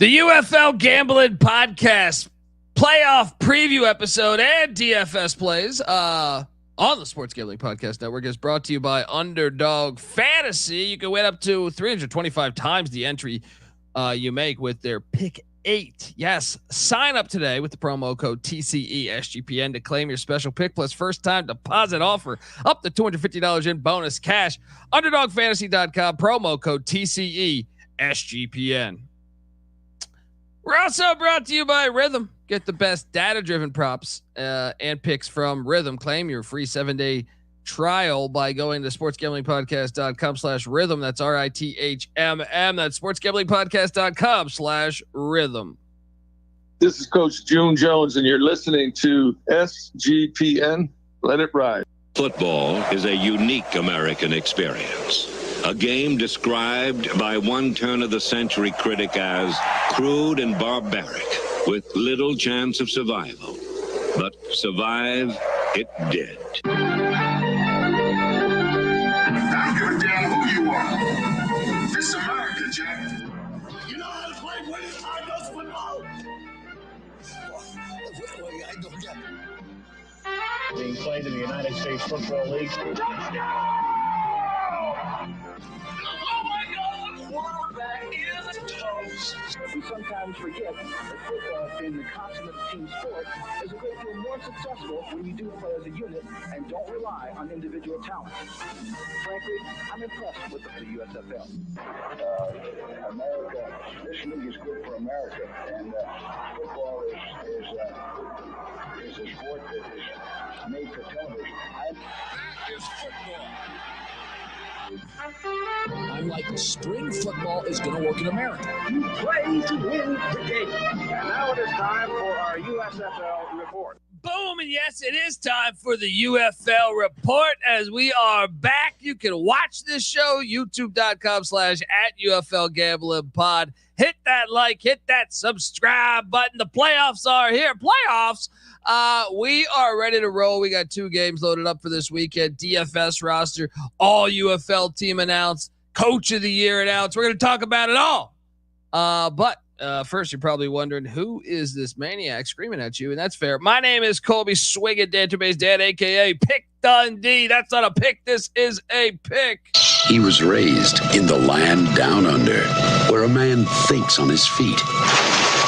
The UFL Gambling Podcast playoff preview episode and DFS plays on the Sports Gambling Podcast Network is brought to you by Underdog Fantasy. You can win up to 325 times the entry you make with their Pick 8. Yes, sign up today with the promo code TCESGPN to claim your special pick plus first time deposit offer up to $250 in bonus cash. UnderdogFantasy.com, promo code TCESGPN. We're also brought to you by Rhythm. Get the best data-driven props and picks from Rhythm. Claim your free 7-day trial by going to sportsgamblingpodcast.com/rhythm. That's RITHMM. That's sportsgamblingpodcast.com/rhythm. This is Coach June Jones, and you're listening to SGPN. Let it ride. Football is a unique American experience. A game described by one turn-of-the-century critic as crude and barbaric, with little chance of survival. But survive it did. I don't give a damn who you are. This is America, Jack. You know how to play winning high-dose football? Being played in the United States Football League. Let's go! Oh my God! Quarterback is toast. We sometimes forget that football, being the consummate team sport, is a great deal more successful when you do play as a unit and don't rely on individual talent. Frankly, I'm impressed with the USFL. America, this league is good for America, and football is a sport that is made for television. That is football. Unlike spring football is going to work in America. You play to win the game. And now it is time for our USFL report. Boom, and yes, it is time for the UFL report as we are back. You can watch this show, youtube.com/@UFL Gambling Pod. Hit that like, hit that subscribe button. The playoffs are here. Playoffs. We are ready to roll. We got 2 games loaded up for this weekend. DFS roster, all UFL team announced, coach of the year announced. We're going to talk about it all. But first, you're probably wondering, who is this maniac screaming at you? And that's fair. My name is Colby Swiggin, Database Dan, a.k.a. Pick Dundee. That's not a pick. This is a pick. He was raised in the land down under, where a man thinks on his feet,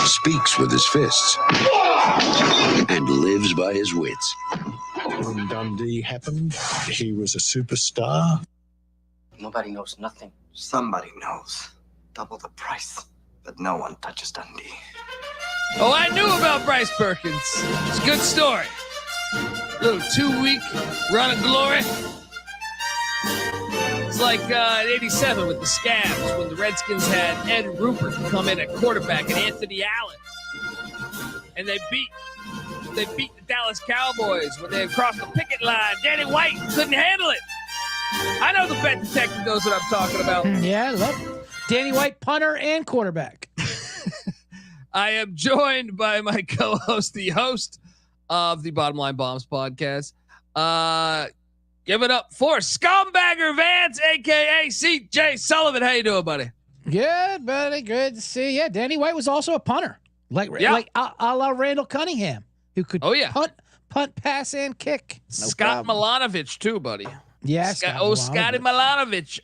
speaks with his fists, and lives by his wits. When Dundee happened, he was a superstar. Nobody knows nothing. Somebody knows. Double the price. But no one touches Dundee. Oh, I knew about Bryce Perkins. It's a good story. Little 2-week run of glory. It's like in '87 with the Scabs when the Redskins had Ed Rupert come in at quarterback and Anthony Allen, and they beat the Dallas Cowboys when they crossed the picket line. Danny White couldn't handle it. I know the bet detective knows what I'm talking about. Yeah, look, Danny White, punter and quarterback. I am joined by my co-host, the host of the Bottom Line Bombs podcast. Give it up for Scumbagger Vance, a.k.a. CJ Sullivan. How you doing, buddy? Good, buddy. Good to see you. Yeah, Danny White was also a punter, like a la Randall Cunningham, who could punt, pass, and kick. No Scott Milanovic, too, buddy. Yeah, Scotty Milanovic.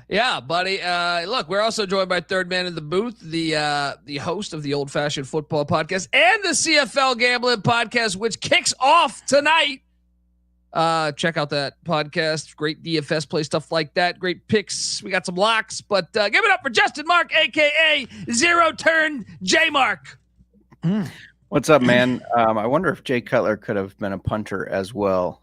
Yeah, buddy. Look, we're also joined by third man in the booth, the host of the Old Fashioned Football Podcast and the CFL Gambling Podcast, which kicks off tonight. Check out that podcast. Great DFS play, stuff like that. Great picks. We got some locks, but give it up for Justin Mark, a.k.a. Zero Turn J Mark. What's up, man? I wonder if Jay Cutler could have been a punter as well.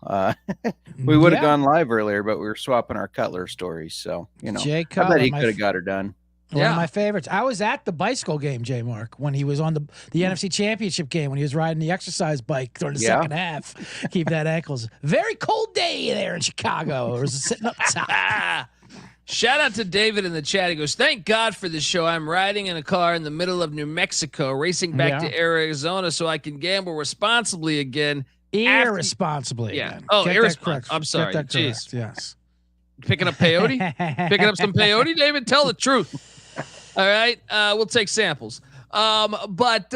We would have gone live earlier, but we were swapping our Cutler stories. So, Jay Cutler, I bet he could have got her done. One of my favorites. I was at the bicycle game, J Mark, when he was on the NFC Championship game, when he was riding the exercise bike during the second half. Keep that ankles. Very cold day there in Chicago. It was sitting up top. Shout out to David in the chat. He goes, thank God for this show. I'm riding in a car in the middle of New Mexico, racing back to Arizona so I can gamble responsibly again. Irresponsibly. Yeah. Oh, irresponsible. I'm sorry. Jeez. Yes. Picking up peyote? Picking up some peyote, David? Tell the truth. All right. We'll take samples. But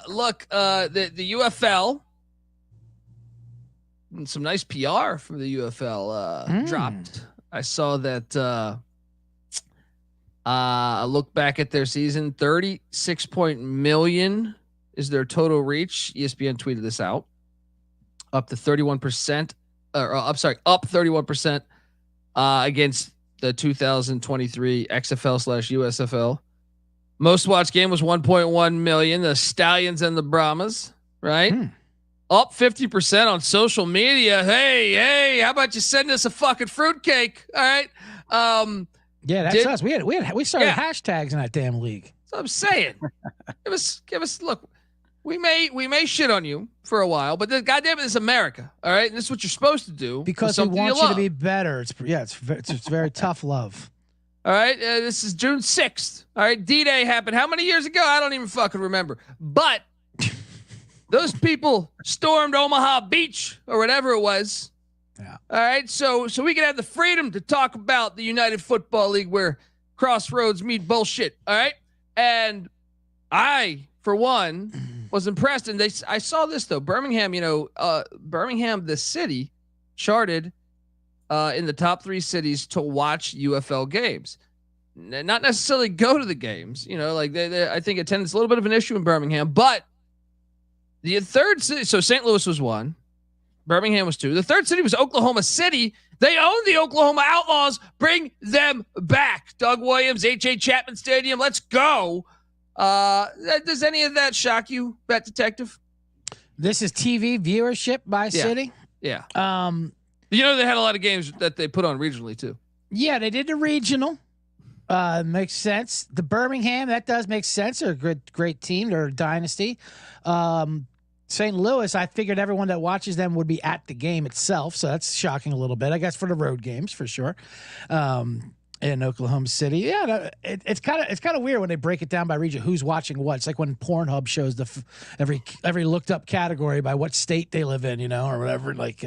look, the UFL, some nice PR from the UFL dropped. I saw that. I look back at their season. 36 million is their total reach. ESPN tweeted this out. Up 31%. Up 31% against the 2023 XFL/USFL. Most watched game was 1.1 million. The Stallions and the Brahmas, right? Up 50% on social media. Hey, how about you send us a fucking fruitcake? All right. Yeah, that's us. We started hashtags in that damn league. So I'm saying, give us look. We may shit on you for a while, but goddamn it, it's America. All right, and this is what you're supposed to do because we want you to be better. It's very tough love. All right, this is June 6th. All right, D-Day happened how many years ago? I don't even fucking remember. But those people stormed Omaha Beach or whatever it was. Yeah. All right, so we can have the freedom to talk about the United Football League where crossroads meet bullshit. All right, and I, for one, was impressed. And I saw this though. Birmingham, Birmingham, the city, charted in the top 3 cities to watch UFL games. Not necessarily go to the games. I think attendance is a little bit of an issue in Birmingham, but the third city. So St. Louis was 1. Birmingham was 2. The third city was Oklahoma City. They own the Oklahoma Outlaws. Bring them back. Doug Williams, H.A. Chapman Stadium. Let's go. Does any of that shock you, Bet Detective? This is TV viewership by city. Yeah. They had a lot of games that they put on regionally too. Yeah, they did the regional. Makes sense. The Birmingham, that does make sense. They're a great team. They're a dynasty. St. Louis, I figured everyone that watches them would be at the game itself, so that's shocking a little bit. I guess for the road games, for sure. In Oklahoma City, yeah, it's kind of weird when they break it down by region. Who's watching what? It's like when Pornhub shows every looked up category by what state they live in, or whatever. Like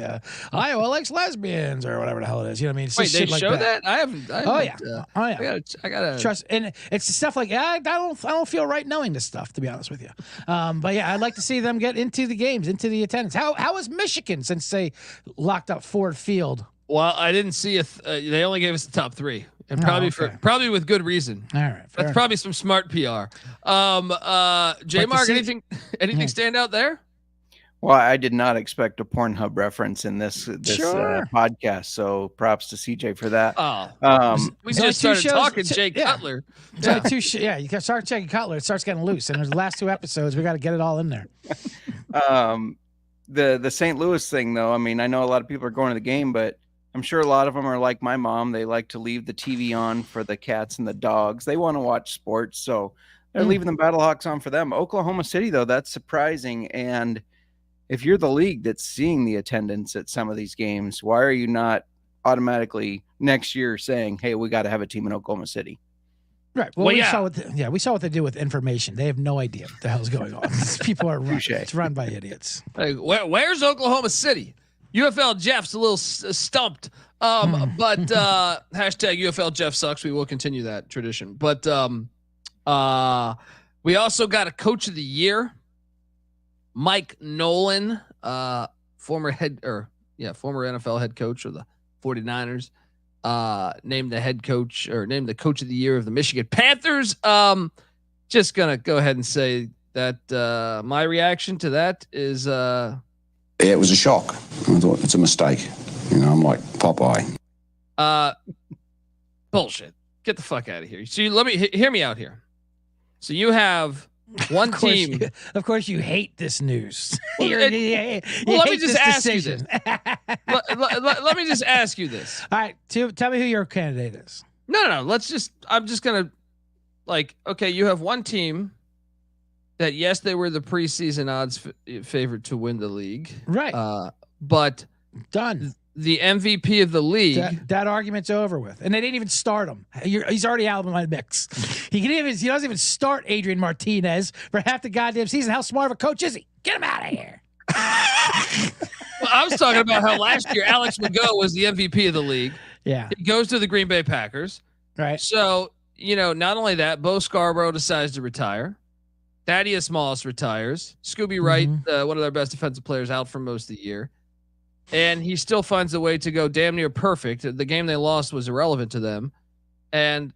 Iowa likes lesbians or whatever the hell it is. You know what I mean? It's Wait, they shit show like that. I haven't. Oh yeah. I gotta trust, and it's stuff like I don't feel right knowing this stuff, to be honest with you. But yeah, I'd like to see them get into the games, into the attendance. How is Michigan since they locked up Ford Field? Well, I didn't see they only gave us the top 3. And probably with good reason. All right, that's probably some smart PR. J Mark, anything stand out there? Well, I did not expect a Pornhub reference in this podcast, so props to CJ for that. We just started talking Jay Cutler. Yeah, you can start checking Cutler. It starts getting loose, and there's the last 2 episodes. We got to get it all in there. The St. Louis thing, though. I mean, I know a lot of people are going to the game, but I'm sure a lot of them are like my mom. They like to leave the TV on for the cats and the dogs. They want to watch sports, so they're leaving the Battlehawks on for them. Oklahoma City, though, that's surprising. And if you're the league that's seeing the attendance at some of these games, why are you not automatically next year saying, hey, we got to have a team in Oklahoma City? Right. Well, we saw what they do with information. They have no idea what the hell's going on. People are run. It's run by idiots. Hey, where's Oklahoma City? UFL Jeff's a little stumped. But hashtag UFL Jeff sucks. We will continue that tradition. But we also got a Coach of the Year, Mike Nolan, former NFL head coach of the 49ers, named the Coach of the Year of the Michigan Panthers. Just gonna go ahead and say that my reaction to that is it was a shock. I thought it's a mistake. I'm like Popeye. Bullshit. Get the fuck out of here. So let me hear me out here. So you have one team. Of course, you hate this news. Let me just ask you this. Let me just ask you this. All right, tell me who your candidate is. No. I'm just gonna okay. You have one team that yes, they were the preseason odds favorite to win the league, right? But done. The MVP of the league. That argument's over with, and they didn't even start him. He's already out of my mix. He doesn't even start Adrian Martinez for half the goddamn season. How smart of a coach is he? Get him out of here. Well, I was talking about how last year Alex McGough was the MVP of the league. Yeah, he goes to the Green Bay Packers. Right. So not only that, Bo Scarborough decides to retire. Thaddeus Moss retires. Scooby Wright, one of their best defensive players, out for most of the year. And he still finds a way to go damn near perfect. The game they lost was irrelevant to them. And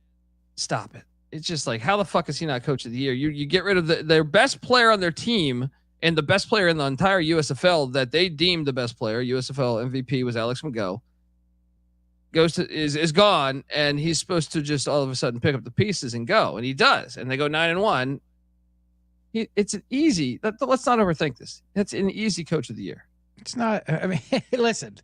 stop it. It's just like, how the fuck is he not coach of the year? You get rid of their best player on their team and the best player in the entire USFL that they deemed the best player. USFL MVP was Alex McGough. Is gone, and he's supposed to just all of a sudden pick up the pieces and go, and he does. And they go 9-1. It's an easy. Let's not overthink this. It's an easy coach of the year. It's not. I mean, listen,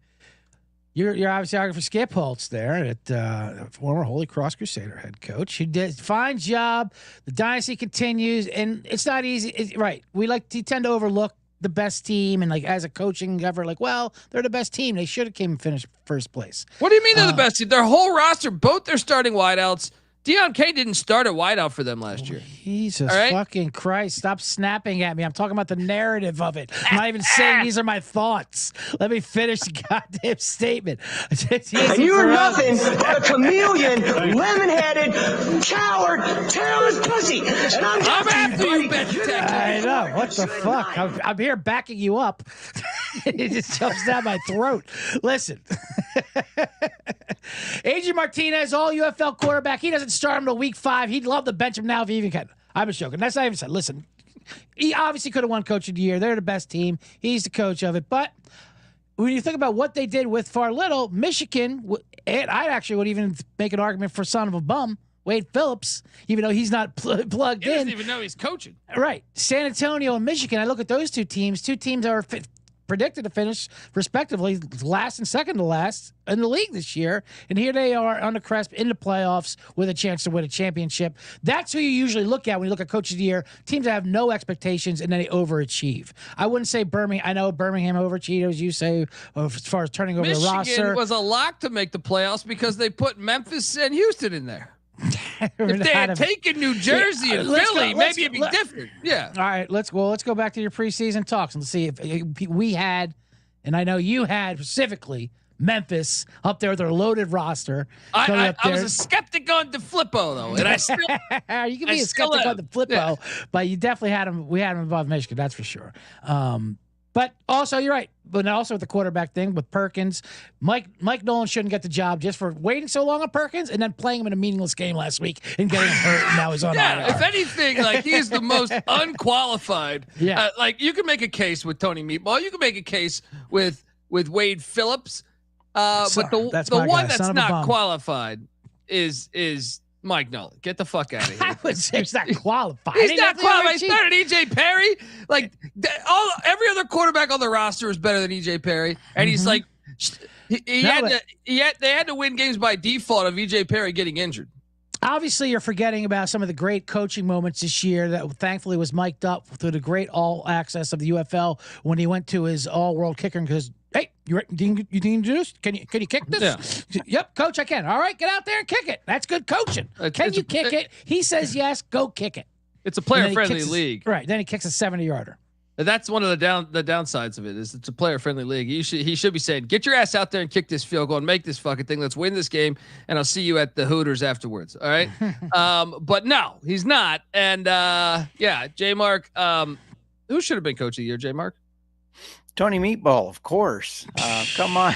you're obviously arguing for Skip Holtz there, at former Holy Cross Crusader head coach. He did a fine job. The dynasty continues, and it's not easy. Right? We tend to overlook the best team, and like as a coaching governor, like, well, they're the best team. They should have came and finished first place. What do you mean they're the best team? Their whole roster, both their starting wideouts. Deion K didn't start at wideout for them last year. Jesus fucking Christ. Stop snapping at me. I'm talking about the narrative of it. I'm not even saying these are my thoughts. Let me finish the goddamn statement. And you're nothing but a chameleon, lemon-headed, coward, tailless pussy. And I'm after you, Ben Detective. I know. What the fuck? I'm here backing you up. It just jumps down my throat. Listen. Adrian Martinez, all UFL quarterback. He doesn't start him till week 5. He'd love to bench him now if he even can. I'm just joking. That's not even said. Listen, he obviously could have won coach of the year. They're the best team. He's the coach of it. But when you think about what they did with Far Little, Michigan, I actually would even make an argument for son of a bum, Wade Phillips, even though he's not plugged in. He doesn't even know he's coaching. Right. San Antonio and Michigan, I look at those two teams that are predicted to finish respectively last and second to last in the league this year, and here they are on the cusp in the playoffs with a chance to win a championship. That's who you usually look at when you look at coach of the year. Teams that have no expectations and then they overachieve. I wouldn't say Birmingham. I know Birmingham overachieved, as you say, as far as turning over Michigan the roster. Michigan was a lock to make the playoffs because they put Memphis and Houston in there. If they had taken New Jersey and Philly, maybe it'd be different. Yeah. All right, let's go back to your preseason talks and let's see if we had, and I know you had specifically, Memphis up there with their loaded roster. I was a skeptic on DeFlippo though, and I still you can be a skeptic on DeFlippo, but you definitely had him. We had him above Michigan, that's for sure. But also, you're right. But also with the quarterback thing with Perkins, Mike Nolan shouldn't get the job just for waiting so long on Perkins and then playing him in a meaningless game last week and getting him hurt. And now he's on IR. If anything, like he's the most unqualified. Yeah. Like you can make a case with Tony Meatball. You can make a case with Wade Phillips. But the one that's not qualified is Mike Nolan. Get the fuck out of here. I would say he's not qualified. He's not qualified. He started EJ Perry. Like every other quarterback on the roster is better than EJ Perry, and he's like, they had to win games by default of EJ Perry getting injured. Obviously, you're forgetting about some of the great coaching moments this year that thankfully was mic'd up through the great all access of the UFL when he went to his all world kicker because. Hey, you think you do this? Can you kick this? Yeah. Yep, coach, I can. All right, get out there and kick it. That's good coaching. Can you kick it? He says yes. Go kick it. It's a player-friendly league, right? Then he kicks a 70-yarder. That's one of the downsides of it. Is it's a player-friendly league. He should be saying, "Get your ass out there and kick this field goal and make this fucking thing. Let's win this game, and I'll see you at the Hooters afterwards." All right. But no, he's not. And J Mark, who should have been coach of the year? J Mark. Tony Meatball, of course. Come on.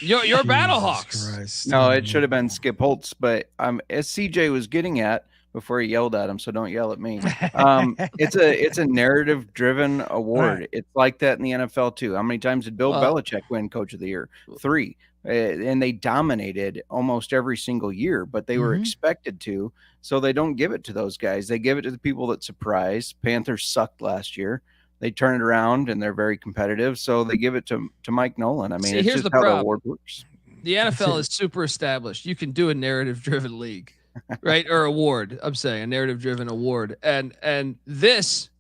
Your Battlehawks. Christ. No, it should have been Skip Holtz, but as CJ was getting at before he yelled at him, so don't yell at me. It's a narrative driven award. Right. It's like that in the NFL too. How many times did Bill Belichick win coach of the year? 3. And they dominated almost every single year, but they were expected to. So they don't give it to those guys. They give it to the people that surprised. Panthers sucked last year. They turn it around and they're very competitive. So they give it to Mike Nolan. I mean, it's just how the award works. The NFL is super established. You can do a narrative driven league, right? Or award. I'm saying a narrative driven award. And this,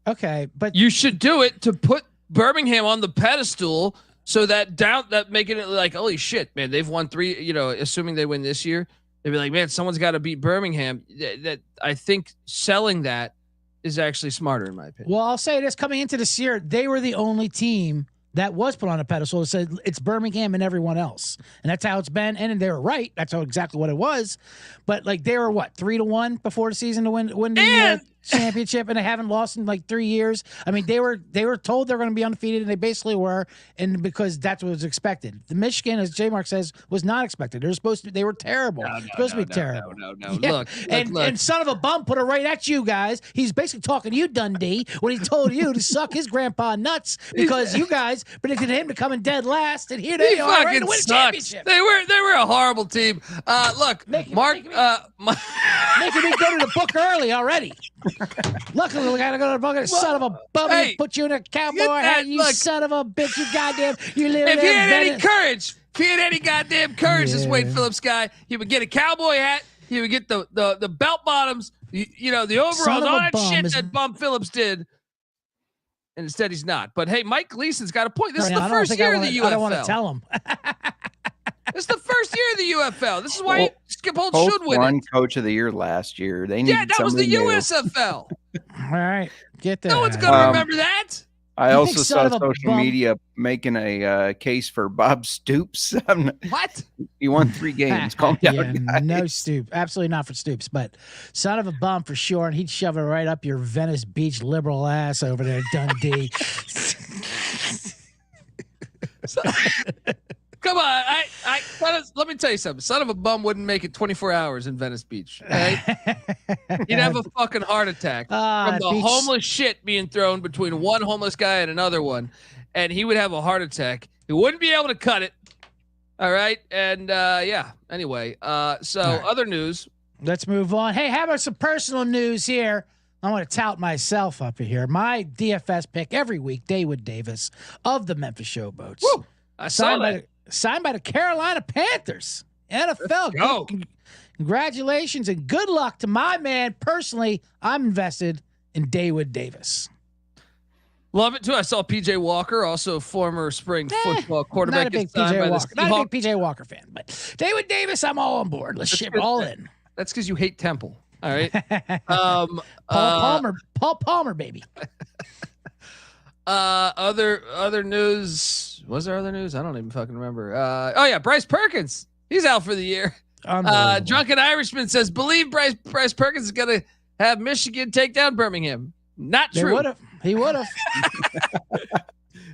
okay, but you should do it to put Birmingham on the pedestal so that making it like, holy shit, man, they've won 3, assuming they win this year, they'd be like, man, someone's got to beat Birmingham. That I think selling that is actually smarter in my opinion. Well, I'll say this: coming into this year, they were the only team that was put on a pedestal. It said it's Birmingham and everyone else. And that's how it's been. And they were right. That's exactly what it was. But like they were 3-1 before the season to win the championship, and they haven't lost in like 3 years. I mean, they were told they're going to be undefeated, and they basically were, and because that's what was expected. The Michigan, as J Mark says, was not expected. They were terrible. Supposed to be terrible. No. Yeah. Look. And son of a bum put it right at you guys. He's basically talking to you, Dundee, when he told you to suck his grandpa nuts because you guys predicted him to come in dead last, and here they are ready to win a championship. They were a horrible team. Look, Mark, making me go to the book early already. Luckily, we gotta go to the book. Son of a bum, put you in a cowboy hat. You son of a bitch, you goddamn. You live if he in had any courage, this Wade Phillips guy, he would get a cowboy hat. He would get the belt bottoms, the overalls, all that shit that Bum Phillips did. And instead, he's not. But hey, Mike Gleason's got a point. This is the first year of the UFL. I don't want to tell him. This is the first year of the UFL. This is why Skip Holtz should win won it. Coach of the Year last year. They needed that was the new. USFL. All right, get that. No one's gonna remember that. I also saw social media making a case for Bob Stoops. What? He won 3 games. Calm down, guys. No Stoops. Absolutely not for Stoops, but son of a bum for sure. And he'd shove it right up your Venice Beach liberal ass over there, Dundee. Come on, let me tell you something. Son of a bum wouldn't make it 24 hours in Venice Beach. Right? He'd have a fucking heart attack from the homeless shit being thrown between one homeless guy and another one, and he would have a heart attack. He wouldn't be able to cut it. All right, and Anyway, other news. Let's move on. Hey, how about some personal news here? I want to tout myself up here. My DFS pick every week, David Davis of the Memphis Showboats. Woo! I saw that. Signed by the Carolina Panthers. NFL. Go. Congratulations and good luck to my man. Personally, I'm invested in David Davis. Love it too. I saw PJ Walker, also former spring football quarterback. Not a big PJ Walker fan, but David Davis, I'm all on board. Let's ship all in. That's because you hate Temple. All right. Paul Palmer, baby. Other news. Was there other news? I don't even fucking remember. Bryce Perkins. He's out for the year. Drunken Irishman says, believe Bryce Perkins is going to have Michigan take down Birmingham. Not true. He would have.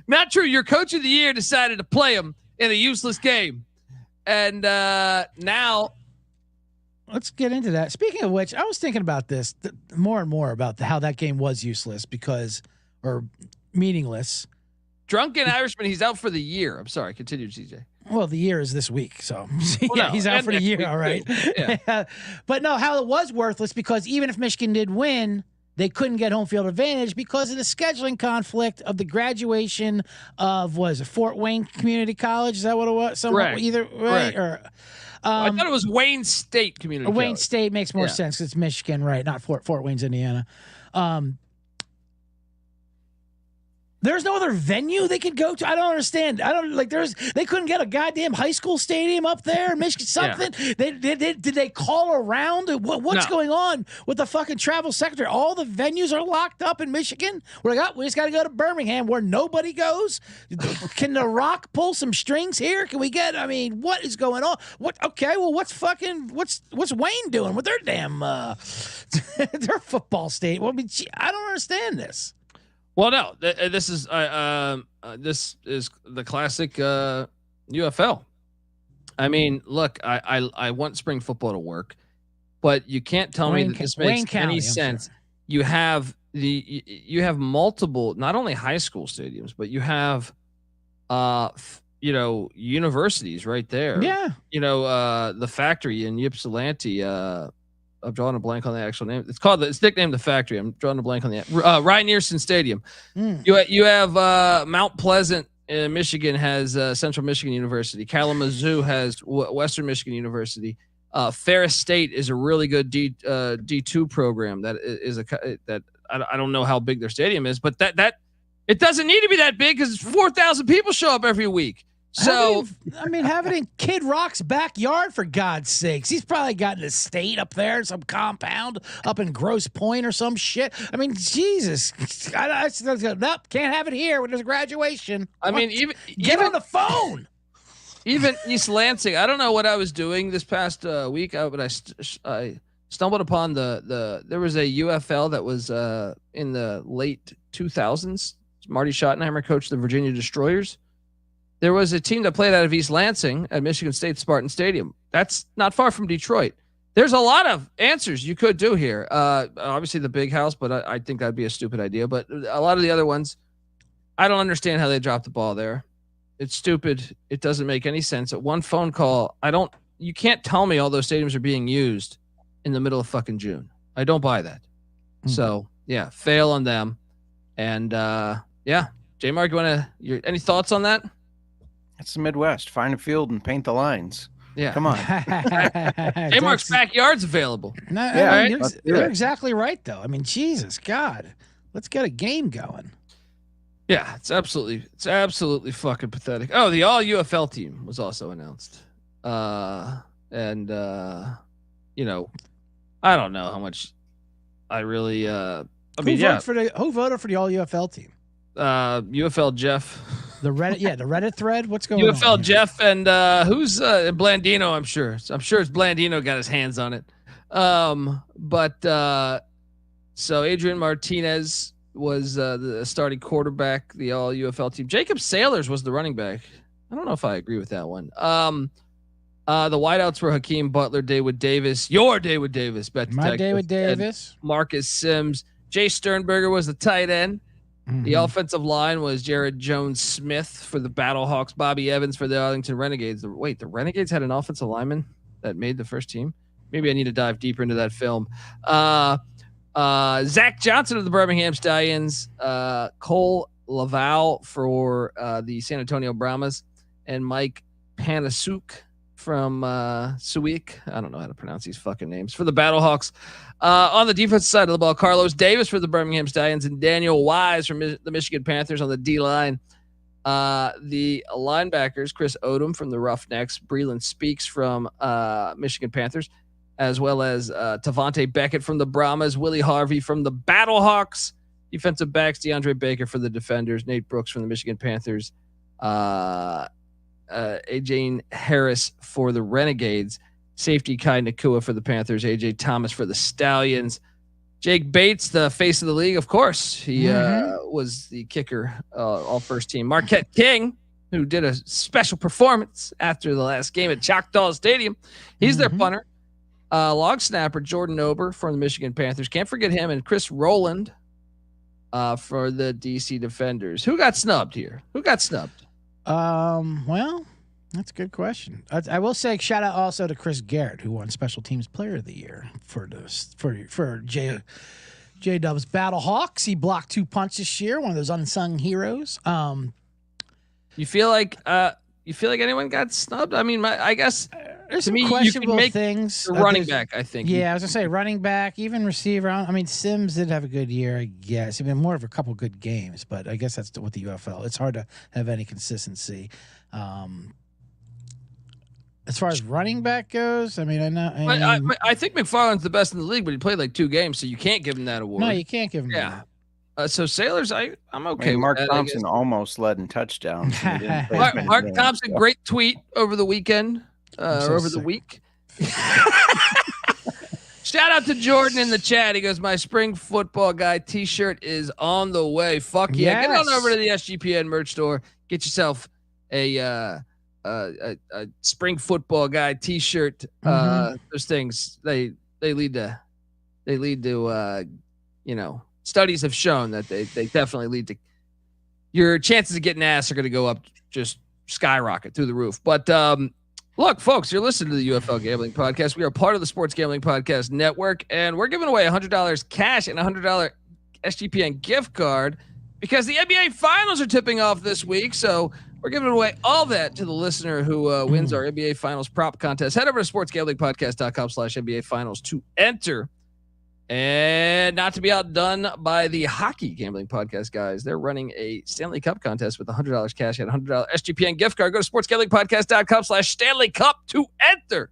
Not true. Your coach of the year decided to play him in a useless game. And now. Let's get into that. Speaking of which, I was thinking about this more and more about how that game was useless or meaningless. Drunken Irishman, he's out for the year. I'm sorry. Continue, CJ. Well, the year is this week, so he's out for the year, all right. Yeah. But no, how it was worthless because even if Michigan did win, they couldn't get home field advantage because of the scheduling conflict of the graduation of Fort Wayne Community College. Is that what it was? Correct. Either right or. I thought it was Wayne State Community College. Wayne State makes more sense because it's Michigan, right? Not Fort Wayne's Indiana. There's no other venue they could go to. I don't understand. They couldn't get a goddamn high school stadium up there, Michigan something. Yeah. Did they call around? What's going on with the fucking travel sector? All the venues are locked up in Michigan. We're like, we just got to go to Birmingham where nobody goes. Can The Rock pull some strings here? Can we get? I mean, what is going on? Okay, well, what's Wayne doing with their damn their football stadium? Well, I mean, I don't understand this. Well, no, this is the classic UFL. I mean, look, I want spring football to work, but you can't tell me that this makes any sense. Sure. You have multiple, not only high school stadiums, but you have, universities right there. Yeah. The Factory in Ypsilanti. I'm drawing a blank on the actual name. It's nicknamed the Factory. I'm drawing a blank on the Ryan Earson Stadium. You have Mount Pleasant in Michigan has Central Michigan University. Kalamazoo has Western Michigan University. Ferris State is a really good D2 program that is I don't know how big their stadium is, but that it doesn't need to be that big because 4,000 people show up every week. So, have it in Kid Rock's backyard, for God's sakes. He's probably got an estate up there, some compound up in Grosse Pointe or some shit. I mean, Jesus. Nope, can't have it here when there's a graduation. Even get on the phone. Even East Lansing. I don't know what I was doing this past week, but I stumbled upon there was a UFL that was in the late 2000s. Marty Schottenheimer coached the Virginia Destroyers. There was a team that played out of East Lansing at Michigan State Spartan Stadium. That's not far from Detroit. There's a lot of answers you could do here. Obviously the big house, but I think that'd be a stupid idea. But a lot of the other ones, I don't understand how they dropped the ball there. It's stupid. It doesn't make any sense. At one phone call, you can't tell me all those stadiums are being used in the middle of fucking June. I don't buy that. So yeah, fail on them. And J Mark, any thoughts on that? It's the Midwest. Find a field and paint the lines. Yeah. Come on. J Mark's backyard's available. No, Yeah, you're exactly right, though. I mean, Jesus, God. Let's get a game going. Yeah, it's absolutely fucking pathetic. Oh, the all UFL team was also announced. I don't know how much I really who voted for the all UFL team? UFL Jeff. The Reddit thread. What's going on? UFL Jeff and who's Blandino? I'm sure it's Blandino got his hands on it. So Adrian Martinez was the starting quarterback, the all UFL team. Jacob Sailors was the running back. I don't know if I agree with that one. The wideouts were Hakeem Butler, David Davis, your David Davis, Bet my David Davis, Marcus Sims. Jay Sternberger was the tight end. The offensive line was Jared Jones-Smith for the Battlehawks, Bobby Evans for the Arlington Renegades. The Renegades had an offensive lineman that made the first team? Maybe I need to dive deeper into that film. Zach Johnson of the Birmingham Stallions, Cole Laval for the San Antonio Brahmas, and Mike Panasuk from Suik. I don't know how to pronounce these fucking names. For the Battlehawks. On the defensive side of the ball, Carlos Davis for the Birmingham Stallions and Daniel Wise from the Michigan Panthers on the D-line. The linebackers, Chris Odom from the Roughnecks, Breland Speaks from Michigan Panthers, as well as Tavante Beckett from the Brahmas, Willie Harvey from the Battlehawks, defensive backs, DeAndre Baker for the Defenders, Nate Brooks from the Michigan Panthers, AJ Harris for the Renegades, safety Kai Nakua for the Panthers, AJ Thomas for the Stallions, Jake Bates, the face of the league, of course. He was the kicker, all first team. Marquette King, who did a special performance after the last game at Choctaw Stadium. He's their punter. Long snapper Jordan Ober from the Michigan Panthers. Can't forget him. And Chris Rowland for the DC Defenders. Who got snubbed here? Well, that's a good question. I will say shout out also to Chris Garrett, who won Special Teams Player of the Year for J Dub's Battlehawks. He blocked 2 punts this year, one of those unsung heroes. You feel like anyone got snubbed? I mean, I guess there's some questionable things. Running back, I think. Yeah, I was gonna say running back, even receiver. I mean, Sims did have a good year, I guess. I mean, more of a couple good games, but I guess that's with the UFL. It's hard to have any consistency. As far as running back goes, I mean, I think McFarland's the best in the league, but he played like 2 games, so you can't give him that award. No, you can't give him that. So Sailors, I'm okay. Mark Thompson almost led in touchdowns. Mark Thompson, great tweet over the weekend, the week. Shout out to Jordan in the chat. He goes, "My spring football guy T-shirt is on the way." Fuck yeah! Get on over to the SGPN merch store. Get yourself a spring football guy T-shirt. Those things they lead to studies have shown that they definitely lead to your chances of getting ass are going to go up, just skyrocket through the roof. But look, folks, you're listening to the UFL Gambling Podcast. We are part of the Sports Gambling Podcast Network, and we're giving away $100 cash and a $100 SGPN gift card because the NBA Finals are tipping off this week. So we're giving away all that to the listener who wins our NBA Finals prop contest. Head over to sportsgamblingpodcast.com/NBA Finals to enter. And not to be outdone by the Hockey Gambling Podcast guys. They're running a Stanley Cup contest with $100 cash and $100 SGPN gift card. Go to sportsgamblingpodcast.com/Stanley Cup to enter.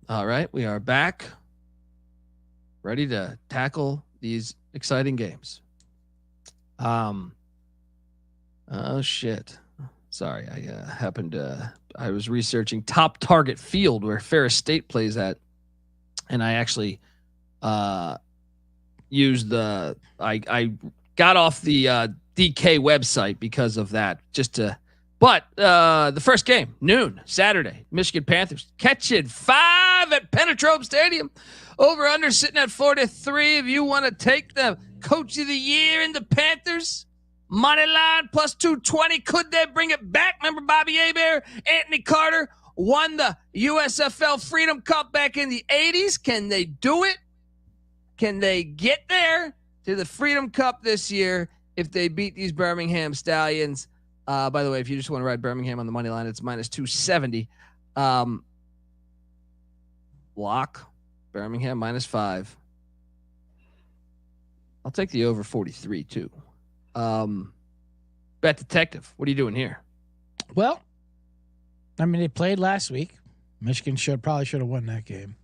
All right, we are back. Ready to tackle these exciting games. Oh shit. Sorry, I was researching Top Target Field where Ferris State plays at. And I actually used I got off the DK website because of that. But the first game, noon, Saturday, Michigan Panthers catching 5 at Penetrope Stadium. Over under sitting at 43. If you want to take the Coach of the Year in the Panthers, money line plus 220. Could they bring it back? Remember Bobby Hebert, Anthony Carter won the USFL Freedom Cup back in the 80s. Can they do it? Can they get there to the Freedom Cup this year if they beat these Birmingham Stallions? By the way, if you just want to ride Birmingham on the money line, it's minus 270. Lock Birmingham minus 5. I'll take the over 43 too. Bet Detective, what are you doing here? Well, I mean, they played last week. Michigan probably should have won that game.